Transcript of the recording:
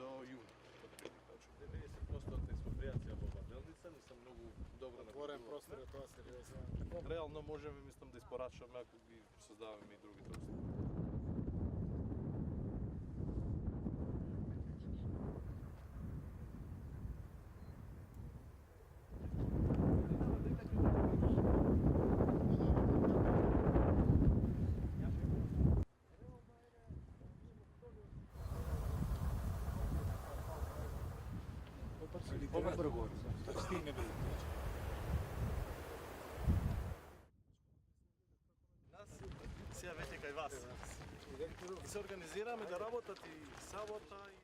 до јуни. 90% од експроприација во Делница, не сам многу добро Отворен простор е тоа сериозно. Реално можеме, мислам, да испорачаме ако ги создаваме и другите услови. Опа бргор. Стигне до. Нас сега веќе кај вас. Се организираме да работат и сабота и